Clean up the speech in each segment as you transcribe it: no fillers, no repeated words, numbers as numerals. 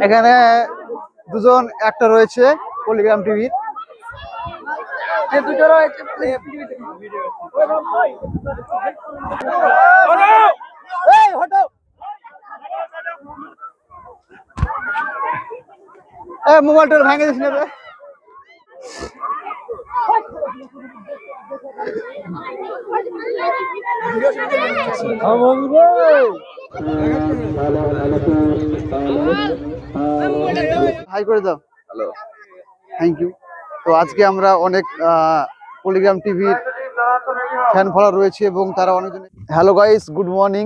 এখানে দুজন একটা রয়েছে পলিগ্রাম টিভির। দুটো রয়েছে মোবাইলটা ভেঙে দিস নেবে। হাই করে দাও। Hello, thank you. তো আজকে আমরা অনেক পলিগ্রাম টিভির ফ্যান ফলোয়ার রয়েছে এবং তারা অনেকজন। Hello guys, good morning.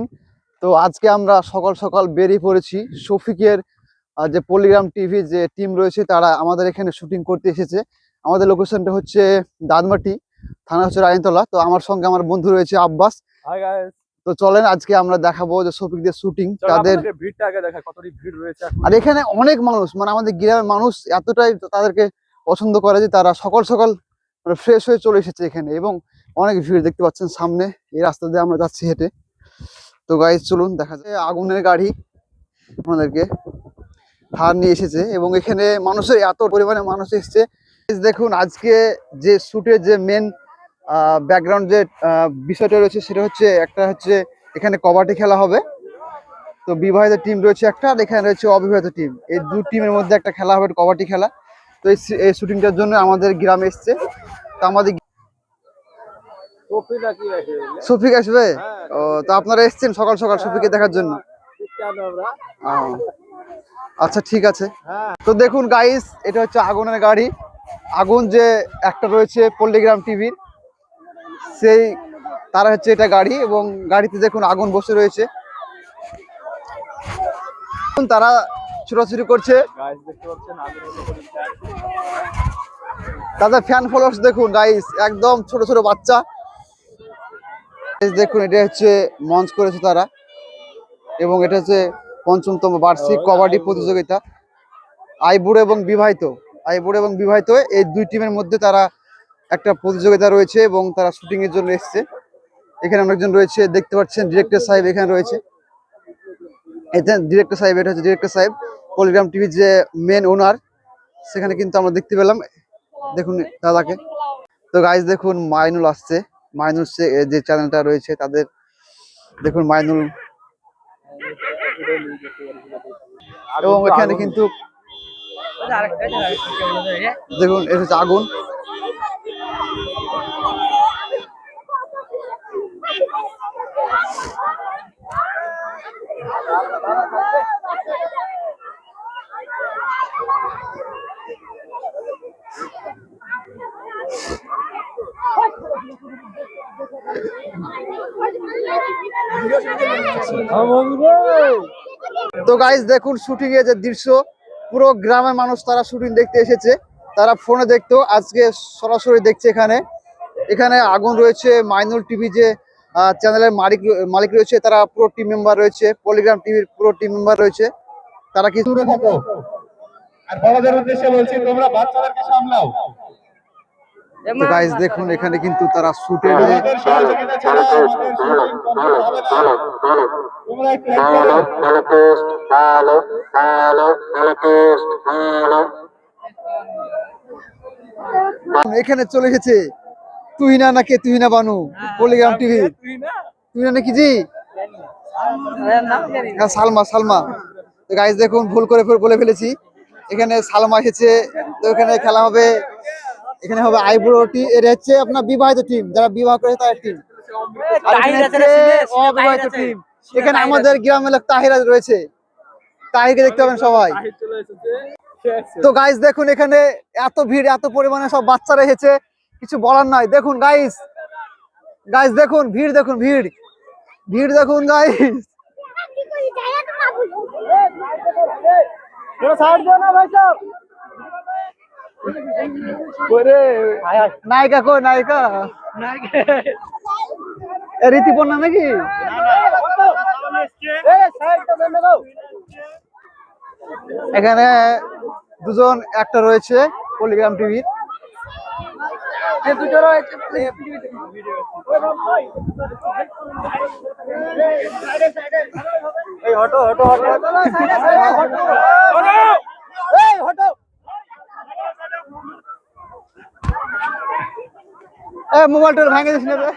তো আজকে আমরা সকাল সকাল বেরিয়ে পড়েছি। শফিকের যে পলিগ্রাম টিভি যে টিম রয়েছে তারা আমাদের এখানে শুটিং করতে এসেছে। আমাদের লোকেশনটা হচ্ছে দাদমাটি, থানা হচ্ছে রায়নতলা। তো আমার সঙ্গে আমার বন্ধু রয়েছে আব্বাস। Hi guys. তো চলেন আজকে আমরা দেখাবো যে শফিকদের শুটিং, তাদের ভিড়টা আগে দেখা কতটি ভিড় রয়েছে। আর এখানে অনেক মানুষ, মানে আমাদের গ্রামের মানুষ এতটাই তাদেরকে পছন্দ করে যে তারা সকাল সকাল ফ্রেশ হয়ে চলে এসেছে এখানে এবং অনেক ভিড় দেখতে পাচ্ছেন সামনে এই রাস্তা দিয়ে আমরা যাচ্ছি হেঁটে। তো গাইস চলুন দেখা যায়। আগুনের গাড়ি আমাদেরকে থার নিয়ে এসেছে এবং এখানে মানুষের এত পরিমাণে মানুষ এসেছে। দেখুন আজকে যে শুটের যে মেন ব্যাকগ্রাউন্ড যে বিষয়টা রয়েছে সেটা হচ্ছে একটা হচ্ছে এখানে কবাডি খেলা হবে। তো বিবাহিত টিম রয়েছে একটা, আর এখানে রয়েছে অবিবাহিত টিম। এই দু টিমের মধ্যে একটা খেলা হবে, কবাডি খেলা। তো এই শুটিংটার জন্য আমাদের গ্রামে এসছে। তো আমাদের শফিক আসবে। ও, তো আপনারা এসছেন সকাল সকাল শফিককে দেখার জন্য? আচ্ছা ঠিক আছে। তো দেখুন গাইস, এটা হচ্ছে আগুনের গাড়ি। আগুন যে একটা রয়েছে পল্লিগ্রাম টিভির, সেই তারা হচ্ছে এটা গাড়ি এবং গাড়িতে দেখুন আগুন বসে রয়েছে। তারা ছোটাছুটি করছে, তাদের ফ্যান ফলোয়ার্স দেখুন গাইস, একদম ছোট ছোট বাচ্চা। দেখুন এটা হচ্ছে মঞ্চ করেছে তারা এবং এটা হচ্ছে ৫ম বার্ষিক কবাডি প্রতিযোগিতা। আইবুড়ো এবং বিবাহিত এই দুই টিমের মধ্যে তারা একটা প্রতিযোগিতা রয়েছে এবং তারা শুটিং এর জন্য এসছে। এখানে অনেকজন রয়েছে, দেখতে পাচ্ছেন ডিরেক্টর সাহেব এখানে রয়েছে। এটা ডিরেক্টর সাহেব, এটা হচ্ছে ডিরেক্টর সাহেব পলিগ্রাম টিভির যে মেন ওনার, সেখানে কিন্তু আমরা দেখতে পেলাম দেখুন দাদাকে। তো গাইস দেখুন মাইনুল আসছে, মাইনুল যে চ্যানেলটা রয়েছে তাদের দেখুন মাইনুল। এবং এখানে কিন্তু দেখুন এটা হচ্ছে আগুন। তো গাইস দেখুন শুটিং এর যে দৃশ্য, পুরো গ্রামের মানুষ তারা শুটিং দেখতে এসেছে। তারা ফোনে দেখতো, আজকে সরাসরি দেখছে। এখানে আগুন রয়েছে। মাইনুল টিভি যে চ্যানেলের মালিক রয়েছে, তারা পুরো টিম মেম্বার রয়েছে, পলিগ্রাম টিভির পুরো টিম মেম্বার রয়েছে। তারা কি আর বড়দের উদ্দেশ্যে বলছি, তোমরা বাচ্চাদেরকে সামলাও। তো গাইস দেখুন এখানে কিন্তু তারা শুটে আমাদের সহযোগিতা ছাড়া আমাদের শুটিং কমপ্লিট হবে না। তোমরা একটু হেল্প করো। এখানে চলে এসেছে তুহিনা নাকি তুহিনা বানু, পলিগ্রাম টিভি। তুহিনা নাকি জি, সালমা। তো গাইস দেখুন ভুল করে বলে ফেলেছি, এখানে সালমা এসেছে। তো এখানে খেলা হবে, এখানে হবে আইবুড়ো টিম। এটা হচ্ছে আপনার বিবাহিত টিম, যারা বিবাহ করেছে তাদের টিম। আর এখানে হচ্ছে অবিবাহিত টিম। এখানে আমাদের গ্রামের লোক তাহিরা রয়েছে, তাহিরকে দেখতে পাবেন সবাই। তো গাইস দেখুন এখানে এত ভিড়, এত পরিমাণে সব বাচ্চারা এসেছে, কিছু বলার নাই। দেখুন গাইস দেখুন ভিড়, দেখুন ভিড় দেখুন গাইস। নায়িকা কো নায়িকা ঋতুপর্ণা নাকি? এখানে দুজন একটা রয়েছে পলিগ্রাম টিভির। দুটো রয়েছে মোবাইলটা ভাঙে দিস না রে।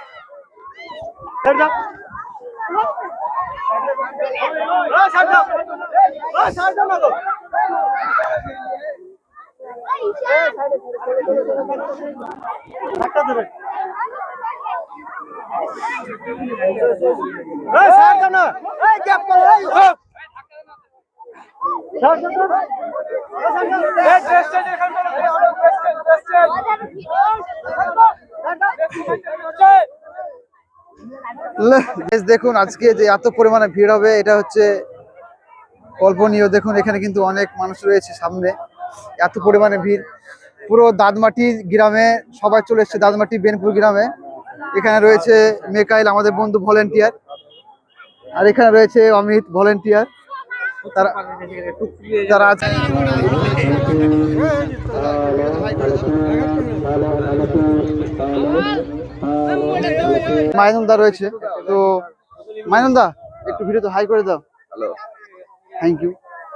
Guys, দেখুন আজকে যে এত পরিমাণে ভিড় হবে এটা হচ্ছে কল্পনীয়। দেখুন এখানে কিন্তু অনেক মানুষ রয়েছে সামনে, এত পরিমাণে ভিড়। পুরো দাদমাটি গ্রামে সবাই চলে এসেছে, দাদমাটি বেনপুর গ্রামে। এখানে রয়েছে মেকাইল আমাদের বন্ধু ভলেন্টিয়ার, আর এখানে রয়েছে অমিত ভলেন্টিয়ার। তারা তারা আজ মাইনুন্দা রয়েছে। তো মাইনুন্দা একটু ভিডিওতে হাই করে দাও। Hello, thank you.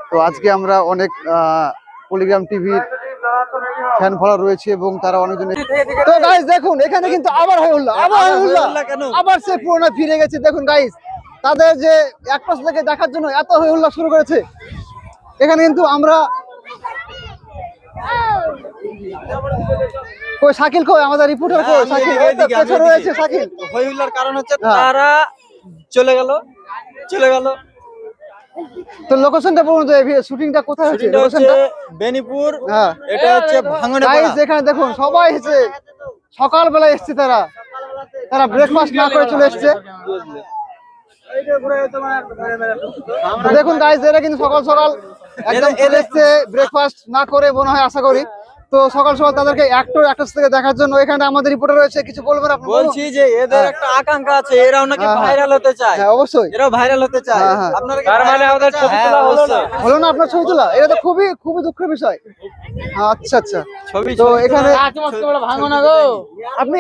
তো আজকে আমরা অনেক পলিগ্রাম টিভির ফ্যান ফলোয়ার রয়েছে এবং তারা অনেকজন। তো গাইস দেখুন এখানে কিন্তু আবার হই হুল্লা, আবার সে পুরোনো ফিরে গেছে। দেখুন গাইস তাদের যে এক পাশ থেকে দেখার জন্য এত হই হুল্লা শুরু করেছে। এখানে কিন্তু আমরা কই শাকিল কই আমাদের রিপোর্টার কই শাকিল পেছনে রয়েছে। শাকিল হই হুল্লার কারণ হচ্ছে তারা চলে গেল। তো লোকেশনটা বলুন তো, শুটিংটা কোথায় হচ্ছে? লোকেশনটা বেনিপুর, হ্যাঁ এটা হচ্ছে ভাঙনে গাইস এখানে দেখুন সবাই এসেছে, সকালবেলা এসেছে তারা ব্রেকফাস্ট না করে চলে এসেছে। দেখুন গাইস এরা কিন্তু সকাল সকাল একদম চলে এসেছে ব্রেকফাস্ট না করে মনে হয়, আশা করি। তো সকাল সকাল তাদেরকে একটা থেকে দেখার জন্য এখানে আমাদের রিপোর্টার রয়েছে, কিছু বলবেন আপনি? বলছি যে এদের একটা আকাঙ্ক্ষা আছে, এরাও নাকি হ্যাঁ, হ্যাঁ। ভাইরাল হতে চায়। হ্যাঁ অবশ্যই এরাও ভাইরাল হতে চায়। হ্যাঁ, হ্যাঁ। আপনারা কি তার মানে viral আমাদের হতে ছবি চান? তোলা হ্যাঁ, হলো না। অবশ্যই। হলো না আপনার ছবি তোলা? এটা তো খুবই খুবই দুঃখের বিষয়। আচ্ছা আচ্ছা, ছবি তো ছবি এখানে তোলা- আপনি